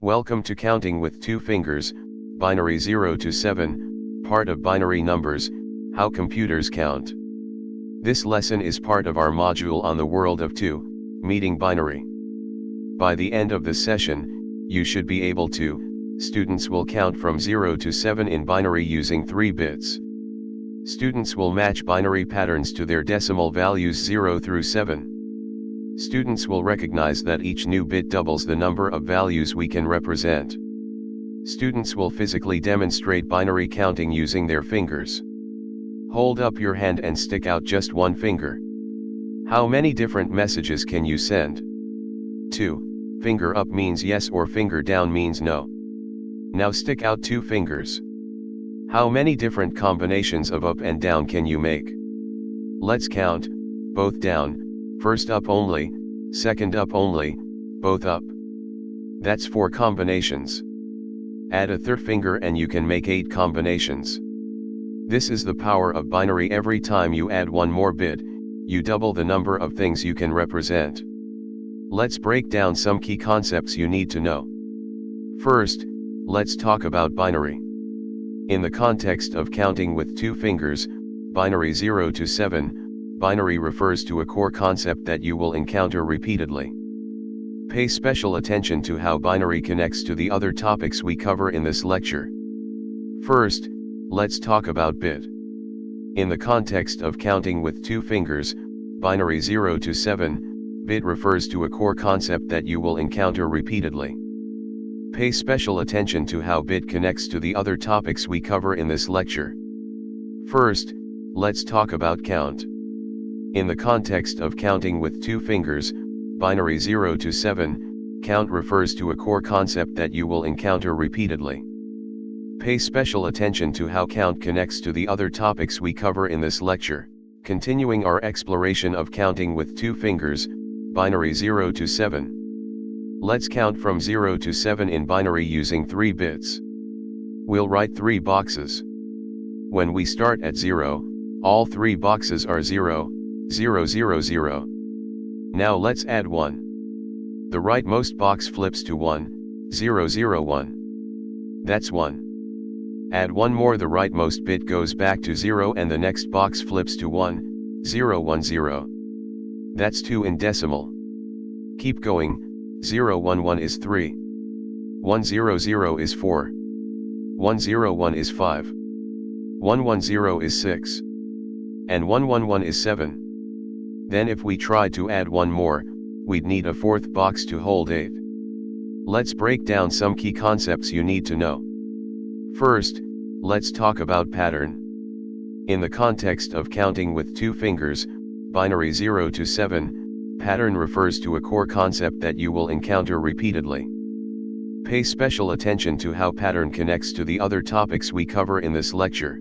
Welcome to Counting with Two Fingers, Binary 0 to 7, part of binary numbers, how computers count. This lesson is part of our module on the world of two, meeting binary. By the end of the session, you should be able to, students will count from 0 to 7 in binary using 3 bits. Students will match binary patterns to their decimal values 0 through 7. Students will recognize that each new bit doubles the number of values we can represent. Students will physically demonstrate binary counting using their fingers. Hold up your hand and stick out just one finger. How many different messages can you send? 2. Finger up means yes or finger down means no. Now stick out 2 fingers. How many different combinations of up and down can you make? Let's count, both down, first up only, second up only, both up. That's 4 combinations. Add a third finger and you can make 8 combinations. This is the power of binary. Every time you add one more bit, you double the number of things you can represent. Let's break down some key concepts you need to know. First, let's talk about binary. In the context of counting with 2 fingers, binary 0 to 7, binary refers to a core concept that you will encounter repeatedly. Pay special attention to how binary connects to the other topics we cover in this lecture. First, let's talk about bit. In the context of counting with 2 fingers, binary 0 to 7, bit refers to a core concept that you will encounter repeatedly. Pay special attention to how bit connects to the other topics we cover in this lecture. First, let's talk about count. In the context of counting with 2 fingers, binary 0 to 7, count refers to a core concept that you will encounter repeatedly. Pay special attention to how count connects to the other topics we cover in this lecture, continuing our exploration of counting with 2 fingers, binary 0 to 7. Let's count from 0 to 7 in binary using 3 bits. We'll write 3 boxes. When we start at 0, all 3 boxes are 0, 0, 0, 0. Now let's add 1. The rightmost box flips to 1, 0, 0, 1. That's 1. Add 1 more, the rightmost bit goes back to 0 and the next box flips to 1, 0, 1, 0. That's 2 in decimal. Keep going, 0, 1, 1 is 3. 1, 0, 0 is 4. 1, 0, 1 is 5. 1, 1, 0 is 6. And 1, 1, 1 is 7. Then if we tried to add 1 more, we'd need a 4th box to hold 8. Let's break down some key concepts you need to know. First, let's talk about pattern. In the context of counting with 2 fingers, binary 0 to 7, pattern refers to a core concept that you will encounter repeatedly. Pay special attention to how pattern connects to the other topics we cover in this lecture.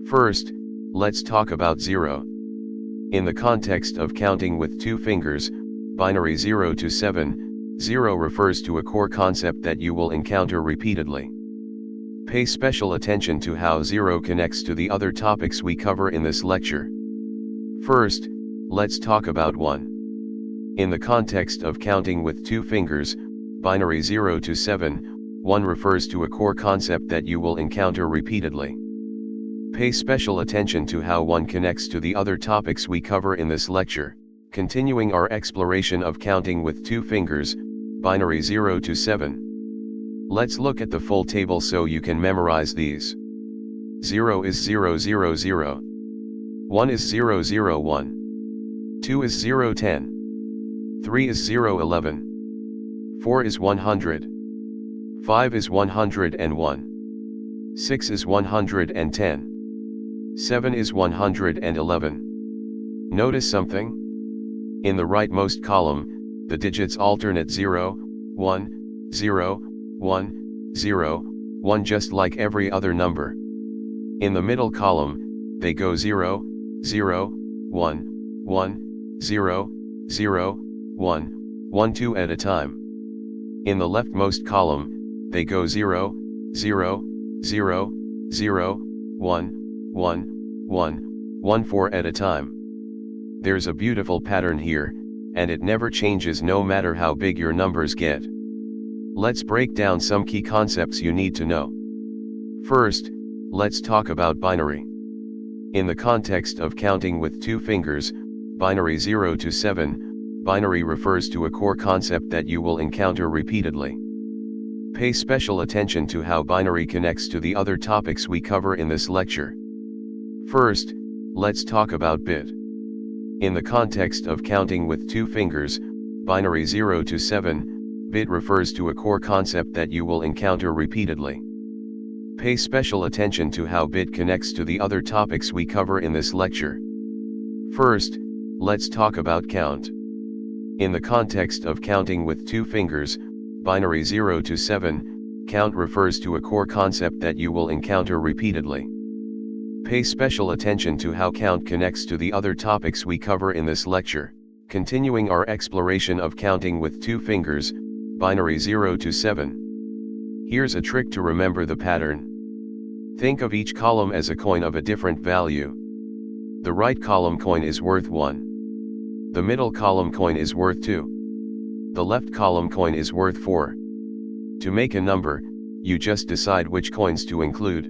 First, let's talk about 0. In the context of counting with 2 fingers, binary 0 to 7, 0 refers to a core concept that you will encounter repeatedly. Pay special attention to how 0 connects to the other topics we cover in this lecture. First, let's talk about 1. In the context of counting with 2 fingers, binary 0 to 7, 1 refers to a core concept that you will encounter repeatedly. Pay special attention to how 1 connects to the other topics we cover in this lecture, continuing our exploration of counting with 2 fingers, binary 0 to 7. Let's look at the full table so you can memorize these. 0 is 0, 0, 0. 1 is 0, 0, 1. 2 is 0, 10. 3 is 0, 11. 4 is 100. 5 is 101. 6 is 110. 7 is 111. Notice something? In the rightmost column, the digits alternate 0, 1, 0, 1, 0, 1 just like every other number. In the middle column, they go 0, 0, 1, 1, 0, 0, 1, 1, 2 at a time. In the leftmost column, they go 0, 0, 0, 0, 1, 1, 1, 1, 4 at a time. There's a beautiful pattern here, and it never changes no matter how big your numbers get. Let's break down some key concepts you need to know. First, let's talk about binary. In the context of counting with two fingers, binary 0 to 7, binary refers to a core concept that you will encounter repeatedly. Pay special attention to how binary connects to the other topics we cover in this lecture. First, let's talk about bit. In the context of counting with two fingers, binary 0 to 7, bit refers to a core concept that you will encounter repeatedly. Pay special attention to how bit connects to the other topics we cover in this lecture. First, let's talk about count. In the context of counting with two fingers, binary 0 to 7, count refers to a core concept that you will encounter repeatedly. Pay special attention to how count connects to the other topics we cover in this lecture, continuing our exploration of counting with two fingers, binary 0 to 7. Here's a trick to remember the pattern. Think of each column as a coin of a different value. The right column coin is worth 1. The middle column coin is worth 2. The left column coin is worth 4. To make a number, you just decide which coins to include.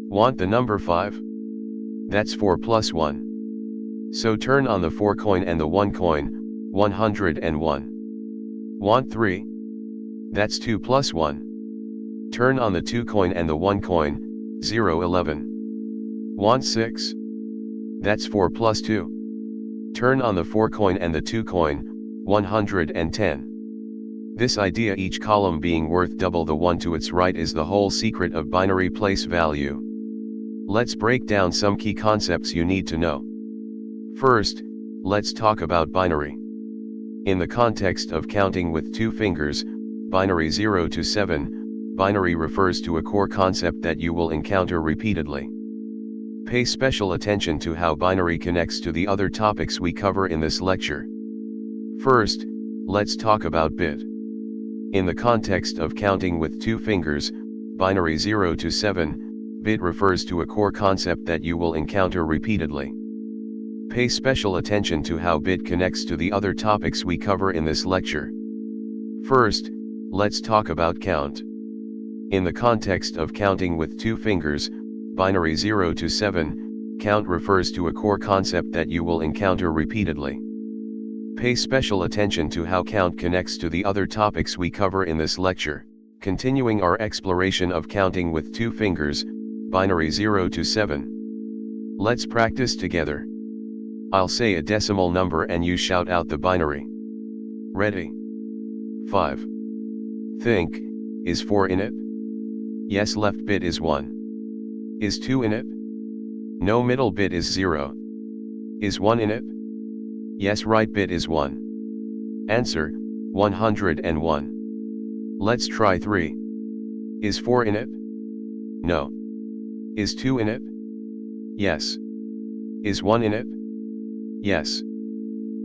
Want the number 5? That's 4 plus 1. So turn on the 4 coin and the 1 coin, 101. Want 3? That's 2 plus 1. Turn on the 2 coin and the 1 coin, 011. Want 6? That's 4 plus 2. Turn on the 4 coin and the 2 coin, 110. This idea, each column being worth double the one to its right, is the whole secret of binary place value. Let's break down some key concepts you need to know. First, let's talk about binary. In the context of counting with two fingers, binary 0 to 7, binary refers to a core concept that you will encounter repeatedly. Pay special attention to how binary connects to the other topics we cover in this lecture. First, let's talk about bit. In the context of counting with two fingers, binary 0 to 7, bit refers to a core concept that you will encounter repeatedly. Pay special attention to how bit connects to the other topics we cover in this lecture. First, let's talk about count. In the context of counting with two fingers, binary 0 to 7, count refers to a core concept that you will encounter repeatedly. Pay special attention to how count connects to the other topics we cover in this lecture, continuing our exploration of counting with two fingers, binary 0 to 7. Let's practice together. I'll say a decimal number and you shout out the binary. Ready? 5. Think, is 4 in it? Yes, left bit is 1. Is 2 in it? No, middle bit is 0. Is 1 in it? Yes, right bit is 1. Answer, 101. Let's try 3. Is 4 in it? No. Is 2 in it? Yes. Is 1 in it? Yes.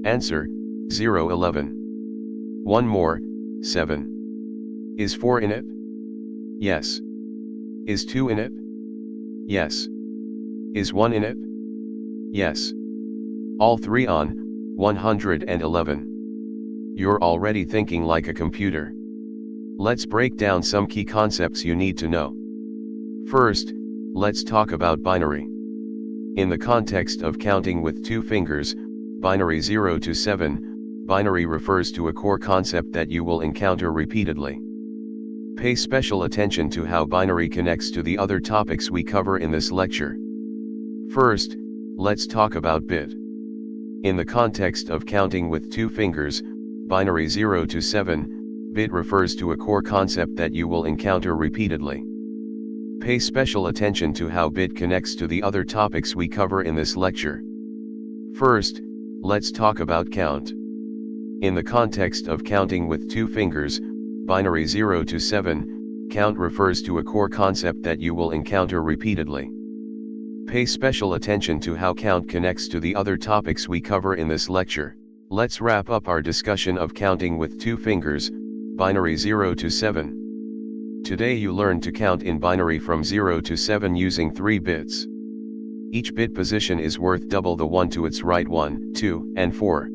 Answer, 011. One more, 7. Is 4 in it? Yes. Is 2 in it? Yes. Is 1 in it? Yes. All three on, 111. You're already thinking like a computer. Let's break down some key concepts you need to know. First, let's talk about binary. In the context of counting with two fingers, binary 0 to 7, binary refers to a core concept that you will encounter repeatedly. Pay special attention to how binary connects to the other topics we cover in this lecture. First, let's talk about bit. In the context of counting with two fingers, binary 0 to 7, bit refers to a core concept that you will encounter repeatedly. Pay special attention to how bit connects to the other topics we cover in this lecture. First, let's talk about count. In the context of counting with two fingers, binary 0 to 7, count refers to a core concept that you will encounter repeatedly. Pay special attention to how count connects to the other topics we cover in this lecture. Let's wrap up our discussion of counting with two fingers, binary 0 to 7. Today you learned to count in binary from 0 to 7 using 3 bits. Each bit position is worth double the one to its right, 1, 2, and 4.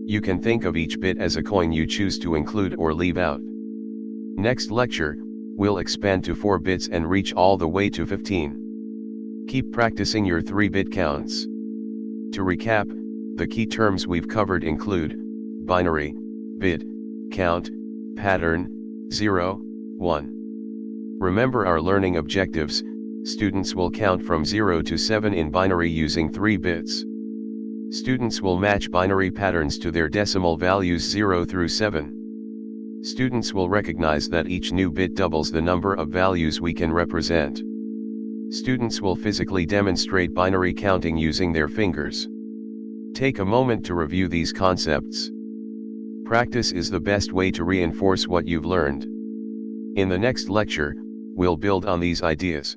You can think of each bit as a coin you choose to include or leave out. Next lecture, we'll expand to 4 bits and reach all the way to 15. Keep practicing your 3-bit counts. To recap, the key terms we've covered include binary, bit, count, pattern, 0, 1. Remember our learning objectives. Students will count from 0 to 7 in binary using 3 bits. Students will match binary patterns to their decimal values 0 through 7. Students will recognize that each new bit doubles the number of values we can represent. Students will physically demonstrate binary counting using their fingers. Take a moment to review these concepts. Practice is the best way to reinforce what you've learned. In the next lecture, we'll build on these ideas.